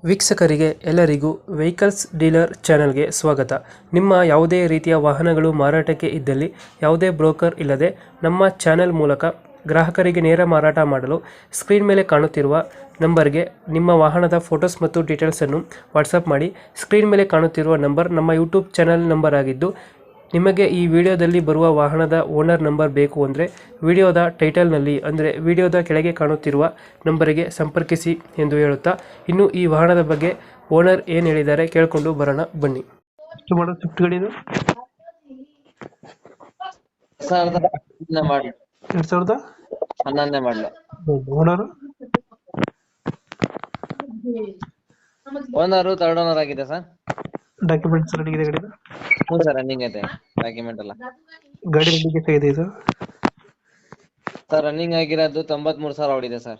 ವೀಕ್ಷಕರಿಗೆ ಎಲ್ಲರಿಗೂ vehicles dealer ಚಾನೆಲ್ಗೆ ಸ್ವಾಗತ. ನಿಮ್ಮ ಯಾವುದೇ ರೀತಿಯ ವಾಹನಗಳು ಮಾರಾಟಕ್ಕೆ ಇದ್ದಲ್ಲಿ ಯಾವುದೇ ಬ್ರೋಕರ್ ಇಲ್ಲದೆ ನಮ್ಮ ಚಾನೆಲ್ ಮೂಲಕ ಗ್ರಾಹಕರಿಗೆ ನೇರ ಮಾರಾಟ ಮಾಡಲು ಸ್ಕ್ರೀನ್ ಮೇಲೆ ಕಾಣುತ್ತಿರುವ ನಂಬರ್ಗೆ ನಿಮ್ಮ ವಾಹನದ ಫೋಟೋಸ್ ಮತ್ತು ಡೀಟೇಲ್ಸನ್ನು ವಾಟ್ಸಪ್ ಮಾಡಿ. ಸ್ಕ್ರೀನ್ ಮೇಲೆ ಕಾಣುತ್ತಿರುವ ನಂಬರ್ ನಮ್ಮ ಯೂಟ್ಯೂಬ್ ಚಾನೆಲ್ ನಂಬರ್ ಆಗಿದ್ದು, ನಿಮಗೆ ಈ ವಿಡಿಯೋದಲ್ಲಿ ಬರುವ ವಾಹನದ ಓನರ್ ನಂಬರ್ ಬೇಕು ಅಂದರೆ ವಿಡಿಯೋದ ಟೈಟಲ್ನಲ್ಲಿ ಅಂದರೆ ವಿಡಿಯೋದ ಕೆಳಗೆ ಕಾಣುತ್ತಿರುವ ನಂಬರಿಗೆ ಸಂಪರ್ಕಿಸಿ ಎಂದು ಹೇಳುತ್ತಾ, ಇನ್ನು ಈ ವಾಹನದ ಬಗ್ಗೆ ಓನರ್ ಏನು ಹೇಳಿದ್ದಾರೆ ಕೇಳಿಕೊಂಡು ಬರೋಣ ಬನ್ನಿ. ಎಷ್ಟು ಮಾಡೋ ಸ್ವಿಫ್ಟ್ ಗಾಡಿ ಇದು? 2011 ಮಾಡಲು. ಓನರ್ ಓನರ್ ಥರ್ಡ್ ಓನರ್ ಆಗಿದೆ ಸರ್. ಡಾಕ್ಯುಮೆಂಟ್ಸ್ ರನ್ನಿಂಗ್ ಇದೆ ಗಾಡಿ? ಹ್ಞೂ ಸರ್, ರನ್ನಿಂಗ್ ಐತೆ ಡಾಕ್ಯುಮೆಂಟ್ ಎಲ್ಲ. ಗಾಡಿ ರನ್ನಿಂಗ್ ಎಷ್ಟಾಗಿದೆ ಇದು? ಸರ್ ರನ್ನಿಂಗ್ ಆಗಿರೋದು 93,000 ಹೊಡಿದೆ ಸರ್.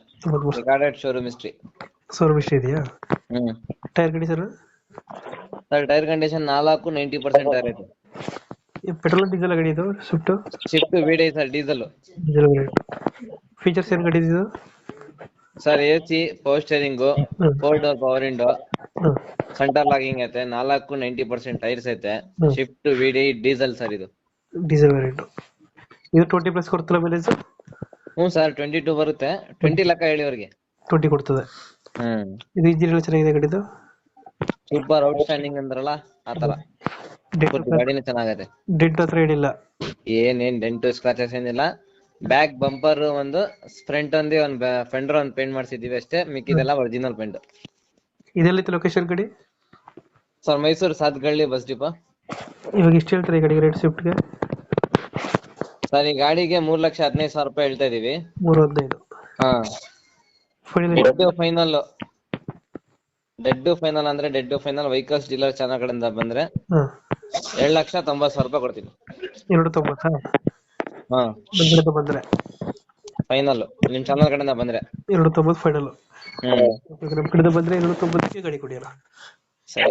Recorded showroom history. ಶೋರೂಮ್ ಇಷ್ಟ ಇದೆಯಾ? ಟೈರ್ ಗಾಡಿ ಸರ್? ಸರ್ ಟೈರ್ ಕಂಡೀಷನ್ 90% ಟೈರ್ ಐತೆ. ಪೆಟ್ರೋಲ್ ಡೀಸೆಲ್ ಗಾಡಿ ಇದು Swift? Swift VD sir, diesel. Diesel ಗಾಡಿ. ಫೀಚರ್ಸ್ ಏನು ಗಾಡಿ ಇದು? Sir AC, power steering, 4 door power window, centre locking ಐತೆ, 90% ಟೈರ್ಸ್ ಐತೆ. ಶಿಫ್ಟ್ ವಿಡಿ ಡೀಸೆಲ್ ಸರ್ ಇದು. Diesel variant. ಇದು 20 ಪ್ಲಸ್ ಕೊಡ್ತಲ್ಲ ಮೈಲೇಜ್? ಹ್ಞೂ ಸರ್, 22 ಬರುತ್ತೆ. 20 ಲೆಕ್ಕ ಹೇಳಿ ಅವ್ರಿಗೆ. 20 ಕೊಡ್ತದೆ. ಇದು ಇಂಜಿನ್ ಎಲ್ಲ ಚೆನ್ನಾಗಿದೆ ಗಾಡಿದು? ಸೂಪರ್ ಔಟ್ ಸ್ಟ್ಯಾಂಡಿಂಗ್ ಅಂದ್ರಲ್ಲ ಆತರ. ಗಾಡಿನೂ ಚೆನ್ನಾಗೈತೆ. ಡೆಂಟ್ ಹತ್ರ ಏನಿಲ್ಲ? ಏನೇನ್ ಡೆಂಟು ಸ್ಕ್ರಾಚಸ್ ಏನಿಲ್ಲ. ಬ್ಯಾಕ್ ಬಂಪರ್ ಒಂದು, ಫ್ರಂಟ್ ಒಂದೇ ಒಂದು ಫೆಂಡರ್ ಒಂದು ಪೇಂಟ್ ಮಾಡಿಸಿದೀವಿ ಅಷ್ಟೇ, ಮಿಕ್ಕಿದೆಲ್ಲ ಒರಿಜಿನಲ್ ಪೇಂಟ್. ಇದೆಲ್ಲಿತ್ತು ಲೊಕೇಶನ್ ಗಾಡಿ? Sir Mysuru Sathagalli bus depot. ಇವಾಗ ಎಷ್ಟು ಹೇಳ್ತಾರೆ ಈ ಗಾಡಿಗೆ ರೇಟ್ ಸ್ವಿಫ್ಟ್ಗೆ? ಸರ್ ಈ ಗಾಡಿಗೆ 3,15,000 ರೂಪಾಯಿ ಹೇಳ್ತಾ ಇದೀವಿ. 315. ಹಾ, ಫೈನಲ್? ಡೆಡ್ ಫೈನಲ್ ಅಂದ್ರೆ dead final vehicles dealer channel ಕಡೆಯಿಂದ ಬಂದ್ರೆ 7,90,000 ರೂಪಾಯಿ ಕೊಡ್ತೀನಿ. 290? ಹಾ, ಬಂದ್ರೆ ಫೈನಲ್ ನಿಮ್ ಚಾನಲ್ ಕಡೆಯಿಂದ ಬಂದ್ರೆ 290 ಫೈನಲ್. ನಮ್ಮ ಕಡೆಯಿಂದ ಬಂದ್ರೆ 290ಕ್ಕೆ ಗಾಡಿ ಕೊಡಿಯಲ್ಲ?